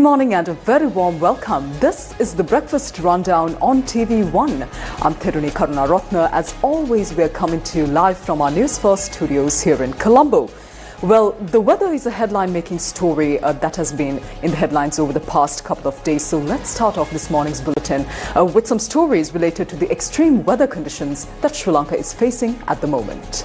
morning and a very warm welcome. This is the Breakfast Rundown on TV1. I'm Therunee Karunaratne. As always, we're coming to you live from our Newsfirst studios here in Colombo. Well, the weather is a headline-making story that has been in the headlines over the past couple of days. So let's start off this morning's bulletin with some stories related to the extreme weather conditions that Sri Lanka is facing at the moment.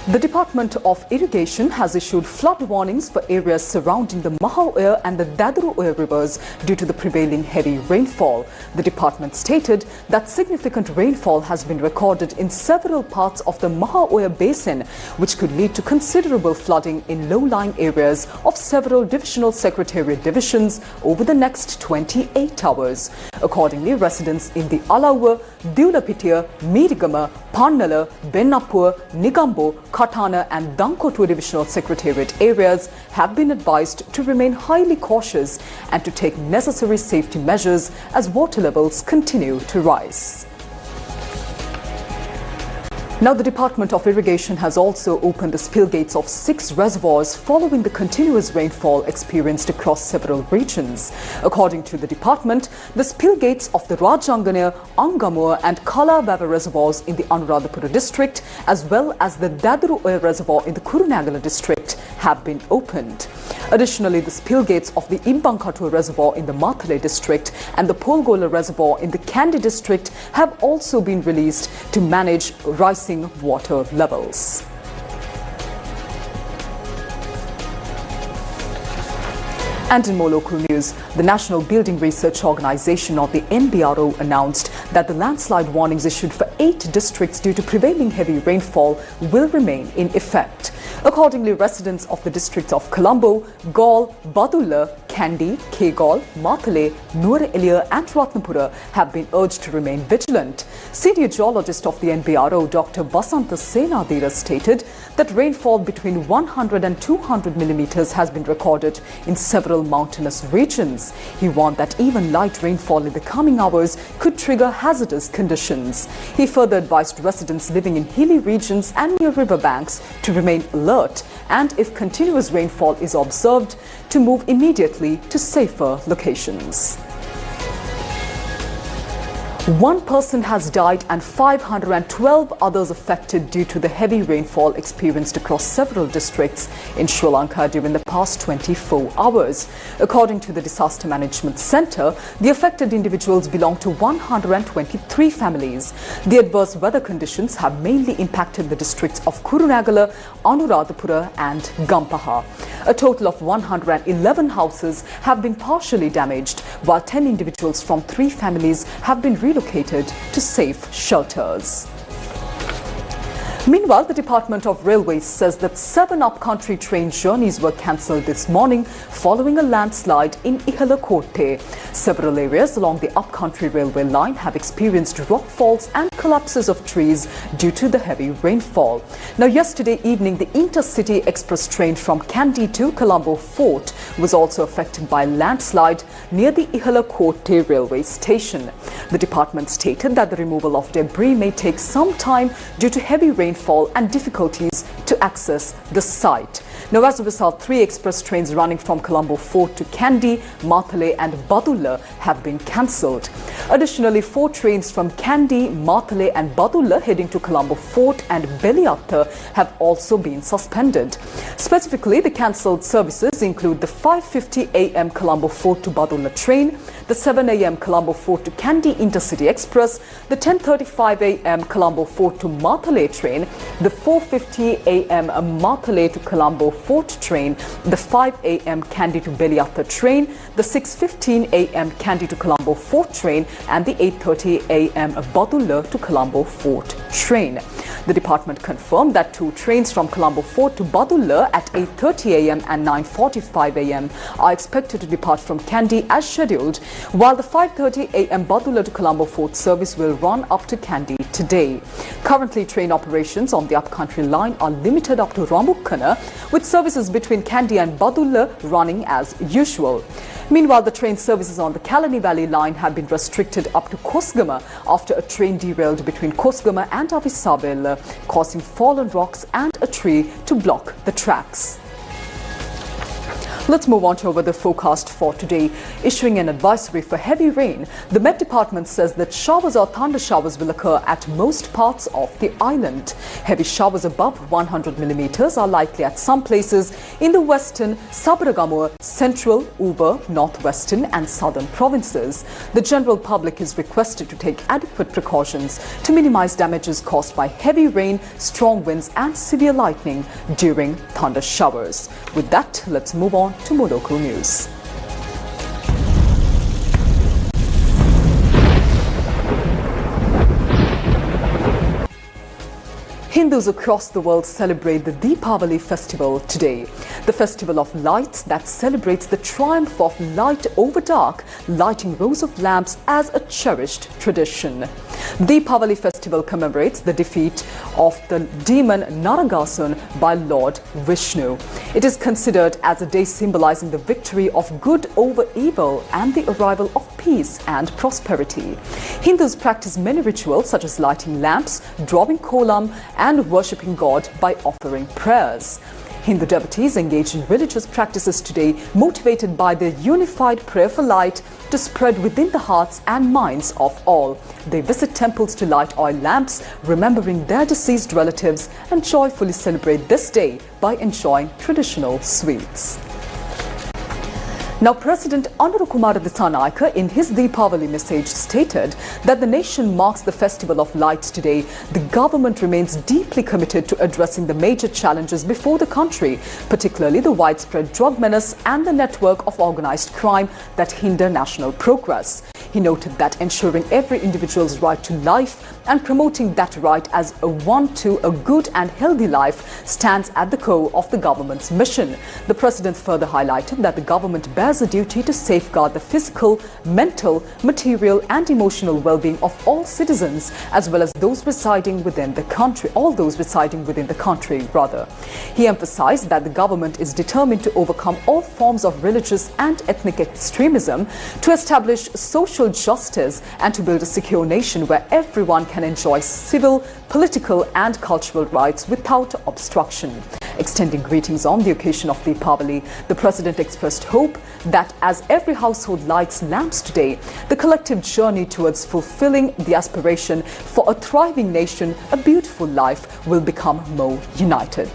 The Department of Irrigation has issued flood warnings for areas surrounding the Mahaoya and the Daduroya rivers due to the prevailing heavy rainfall. The department stated that significant rainfall has been recorded in several parts of the Mahaoya basin, which could lead to considerable flooding in low-lying areas of several divisional secretariat divisions over the next 28 hours. Accordingly, residents in the Alawa, Diulapitia, Medigama, Pannala, Bennapur, Nigambo, Katana and Dankotua divisional secretariat areas have been advised to remain highly cautious and to take necessary safety measures as water levels continue to rise. Now, the Department of Irrigation has also opened the spill gates of 6 reservoirs following the continuous rainfall experienced across several regions. According to the department, the spill gates of the Rajangana, Angamur and Kalabava reservoirs in the Anuradhapura district, as well as the Daduroya reservoir in the Kurunegala district, have been opened. Additionally, the spill gates of the Imbankatua reservoir in the Mathale district and the Polgola reservoir in the Kandy district have also been released to manage rising water levels. And in more local news, the National Building Research Organization of the NBRO announced that the landslide warnings issued for 8 districts due to prevailing heavy rainfall will remain in effect. Accordingly, residents of the districts of Colombo, Gaul, Badulla, Kandy, Kegaul, Mathale, Nuwara Eliya and Ratnapura have been urged to remain vigilant. Senior geologist of the NBRO, Dr. Basanta Senadira, stated that rainfall between 100 and 200 millimeters has been recorded in several mountainous regions. He warned that even light rainfall in the coming hours could trigger hazardous conditions. He further advised residents living in hilly regions and near riverbanks to remain alert and, if continuous rainfall is observed, to move immediately to safer locations. 1 person has died and 512 others affected due to the heavy rainfall experienced across several districts in Sri Lanka during the past 24 hours. According to the Disaster Management Centre, the affected individuals belong to 123 families. The adverse weather conditions have mainly impacted the districts of Kurunegala, Anuradhapura and Gampaha. A total of 111 houses have been partially damaged, while 10 individuals from 3 families have been relocated to safe shelters. Meanwhile, the Department of Railways says that 7 up-country train journeys were cancelled this morning following a landslide in Ihalakote. Several areas along the up-country railway line have experienced rockfalls and collapses of trees due to the heavy rainfall. Now, yesterday evening, the intercity express train from Kandy to Colombo Fort was also affected by a landslide near the Ihalakote railway station. The department stated that the removal of debris may take some time due to heavy rainfall and difficulties to access the site. Now, as a result, 3 express trains running from Colombo Fort to Kandy, Mathale and Badulla have been cancelled. Additionally, 4 trains from Kandy, Mathale and Badulla heading to Colombo Fort and Beliatta have also been suspended. Specifically, the cancelled services include the 5:50 a.m. Colombo Fort to Badulla train, the 7 a.m. Colombo Fort to Kandy Intercity Express, the 10:35 a.m. Colombo Fort to Mathale train, the 4:50 a.m. Mathale to Colombo Fort train, the 5 a.m. Kandy to Beliatta train, the 6:15 a.m. Kandy to Colombo Fort train and the 8:30 a.m. Badulla to Colombo Fort train. The department confirmed that 2 trains from Colombo Fort to Badulla at 8:30 a.m. and 9:45 a.m. are expected to depart from Kandy as scheduled, while the 5:30 a.m. Badulla to Colombo Fort service will run up to Kandy today. Currently, train operations on the upcountry line are limited up to Ramukkana, with services between Kandy and Badulla running as usual. Meanwhile, the train services on the Kalani Valley line have been restricted up to Kosgama after a train derailed between Kosgama and Avisabel, causing fallen rocks and a tree to block the tracks. Let's move on to the forecast for today. Issuing an advisory for heavy rain, the Met Department says that showers or thunder showers will occur at most parts of the island. Heavy showers above 100 millimeters are likely at some places in the western, Sabaragamuwa, central, Uber, northwestern and southern provinces. The general public is requested to take adequate precautions to minimize damages caused by heavy rain, strong winds and severe lightning during thunder showers. With that, let's move on to more local news. Hindus across the world celebrate the Deepavali festival today. The festival of lights that celebrates the triumph of light over dark, lighting rows of lamps as a cherished tradition. Deepavali festival commemorates the defeat of the demon Naragasun by Lord Vishnu. It is considered as a day symbolizing the victory of good over evil and the arrival of peace and prosperity. Hindus practice many rituals such as lighting lamps, drawing kolam and worshipping God by offering prayers. Hindu devotees engage in religious practices today, motivated by the unified prayer for light to spread within the hearts and minds of all. They visit temples to light oil lamps, remembering their deceased relatives, and joyfully celebrate this day by enjoying traditional sweets. Now, President Anurukumara Dissanayake in his Deepavali message stated that the nation marks the festival of lights today. The government remains deeply committed to addressing the major challenges before the country, particularly the widespread drug menace and the network of organized crime that hinder national progress. He noted that ensuring every individual's right to life and promoting that right as a one to a good and healthy life stands at the core of the government's mission. The president further highlighted that the government bears a duty to safeguard the physical, mental, material and emotional well-being of all citizens, as well as those residing within the country, He emphasized that the government is determined to overcome all forms of religious and ethnic extremism, to establish social justice and to build a secure nation where everyone can enjoy civil, political and cultural rights without obstruction. Extending greetings on the occasion of Deepavali, the president expressed hope that as every household lights lamps today, the collective journey towards fulfilling the aspiration for a thriving nation, a beautiful life, will become more united.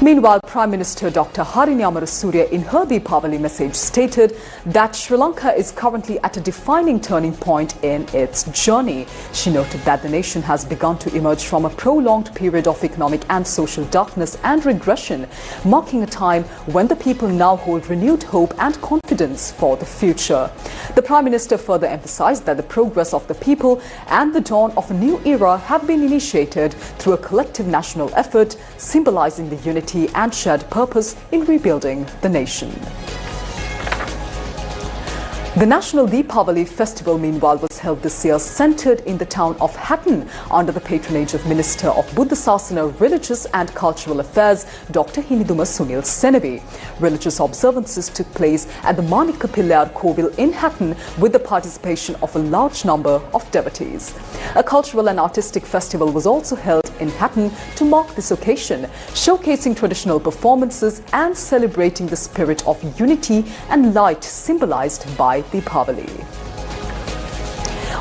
Meanwhile, Prime Minister Dr. Harini Amarasuriya in her Deepavali message stated that Sri Lanka is currently at a defining turning point in its journey. She noted that the nation has begun to emerge from a prolonged period of economic and social darkness and regression, marking a time when the people now hold renewed hope and confidence for the future. The Prime Minister further emphasized that the progress of the people and the dawn of a new era have been initiated through a collective national effort, symbolizing the unity and shared purpose in rebuilding the nation. The National Deepavali Festival, meanwhile, was held this year centered in the town of Hatton under the patronage of Minister of Buddha Sasana, Religious and Cultural Affairs, Dr. Hiniduma Sunil Senavi. Religious observances took place at the Manika Pillar Kovil in Hatton with the participation of a large number of devotees. A cultural and artistic festival was also held in Hatton to mark this occasion, showcasing traditional performances and celebrating the spirit of unity and light symbolized by Deepavali.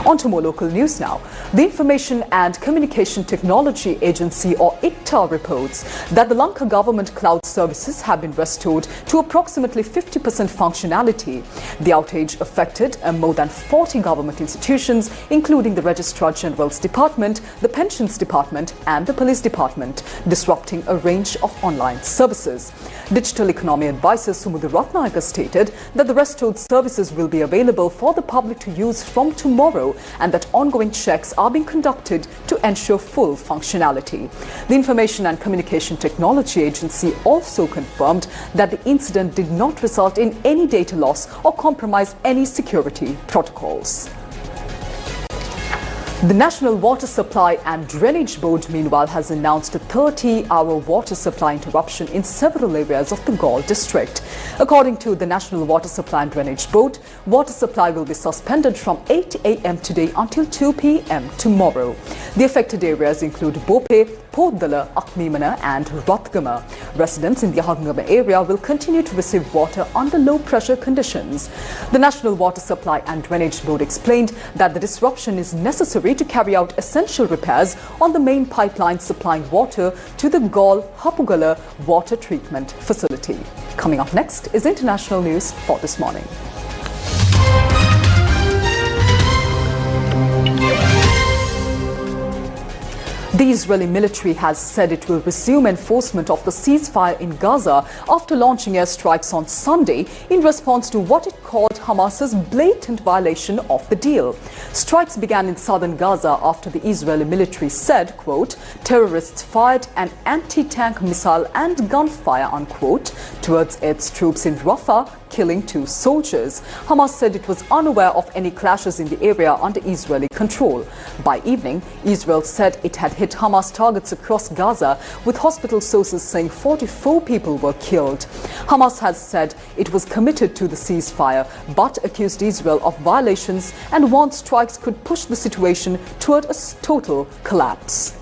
On to more local news now. The Information and Communication Technology Agency, or ICTA, reports that the Lanka government cloud services have been restored to approximately 50% functionality. The outage affected more than 40 government institutions, including the Registrar General's Department, the Pensions Department and the Police Department, disrupting a range of online services. Digital Economy Advisor Sumudhu Ratnayaka stated that the restored services will be available for the public to use from tomorrow, scenario and that ongoing checks are being conducted to ensure full functionality. The Information and Communication Technology Agency also confirmed that the incident did not result in any data loss or compromise any security protocols. The National Water Supply and Drainage Board, meanwhile, has announced a 30-hour water supply interruption in several areas of the Galle district. According to the National Water Supply and Drainage Board, water supply will be suspended from 8 a.m. today until 2 p.m. tomorrow. The affected areas include Bope, Poddala, Akmimana and Rathgama. Residents in the Ahangama area will continue to receive water under low-pressure conditions. The National Water Supply and Drainage Board explained that the disruption is necessary to carry out essential repairs on the main pipeline supplying water to the Galle Hapugala water treatment facility. Coming up next is international news for this morning. The Israeli military has said it will resume enforcement of the ceasefire in Gaza after launching airstrikes on Sunday in response to what it called Hamas's blatant violation of the deal. Strikes began in southern Gaza after the Israeli military said, quote, terrorists fired an anti-tank missile and gunfire, unquote, towards its troops in Rafah, killing 2 soldiers. Hamas said it was unaware of any clashes in the area under Israeli control. By evening, Israel said it had hit Hamas targets across Gaza, with hospital sources saying 44 people were killed. Hamas has said it was committed to the ceasefire, but accused Israel of violations and warned strikes could push the situation toward a total collapse.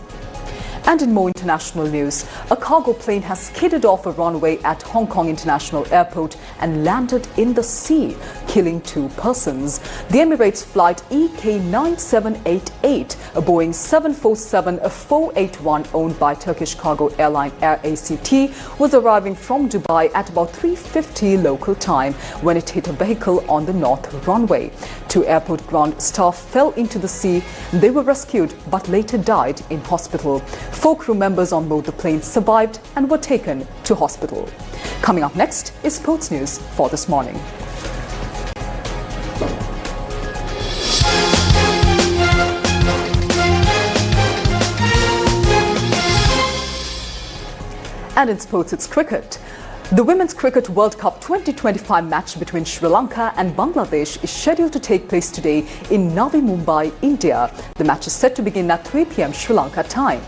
And in more international news, a cargo plane has skidded off a runway at Hong Kong International Airport and landed in the sea, killing 2 persons. The Emirates flight EK9788, a Boeing 747-481 owned by Turkish cargo airline Air ACT, was arriving from Dubai at about 3:50 local time when it hit a vehicle on the north runway. 2 airport ground staff fell into the sea. They were rescued but later died in hospital. 4 crew members on board the plane survived and were taken to hospital. Coming up next is sports news for this morning. And in sports, it's cricket. The Women's Cricket World Cup 2025 match between Sri Lanka and Bangladesh is scheduled to take place today in Navi Mumbai, India. The match is set to begin at 3 p.m. Sri Lanka time.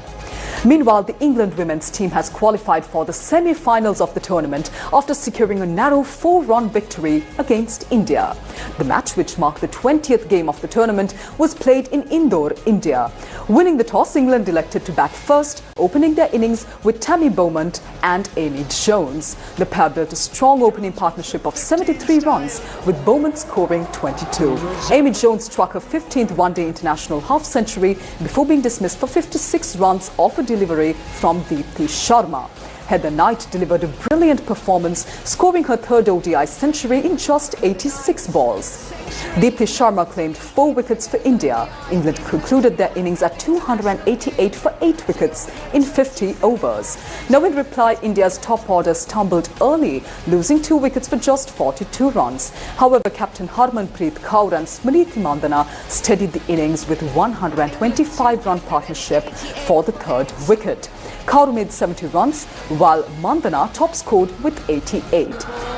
Meanwhile, the England women's team has qualified for the semi-finals of the tournament after securing a narrow 4-run victory against India. The match, which marked the 20th game of the tournament, was played in Indore, India. Winning the toss, England elected to bat first, opening their innings with Tammy Beaumont and Amy Jones. The pair built a strong opening partnership of 73 runs, with Beaumont scoring 22. Amy Jones struck her 15th one-day international half-century before being dismissed for 56 runs off a delivery from Deepti Sharma. Heather Knight delivered a brilliant performance, scoring her 3rd ODI century in just 86 balls. Deepti Sharma claimed 4 wickets for India. England concluded their innings at 288 for 8 wickets in 50 overs. Now in reply, India's top order stumbled early, losing 2 wickets for just 42 runs. However, Captain Harmanpreet Kaur and Smriti Mandhana steadied the innings with 125-run partnership for the 3rd wicket. Kaur made 70 runs, while Mandhana top scored with 88.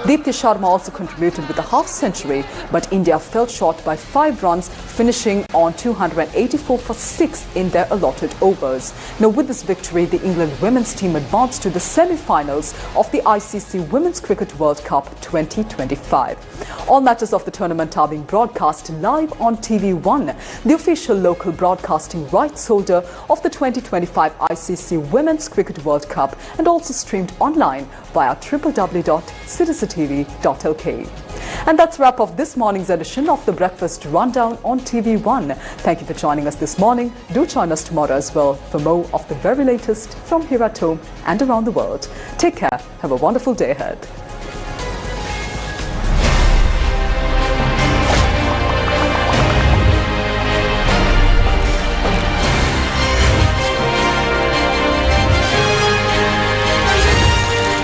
Deepti Sharma also contributed with a half-century, but India fell short by 5 runs, finishing on 284 for 6 in their allotted overs. Now, with this victory, the England women's team advanced to the semi-finals of the ICC Women's Cricket World Cup 2025. All matches of the tournament are being broadcast live on TV1, the official local broadcasting rights holder of the 2025 ICC Women's Cricket World Cup, and also streamed online via www.sirisatv.lk. And that's a wrap of this morning's edition of the Breakfast Rundown on TV1. Thank you for joining us this morning. Do join us tomorrow as well for more of the very latest from here at home and around the world. Take care. Have a wonderful day ahead.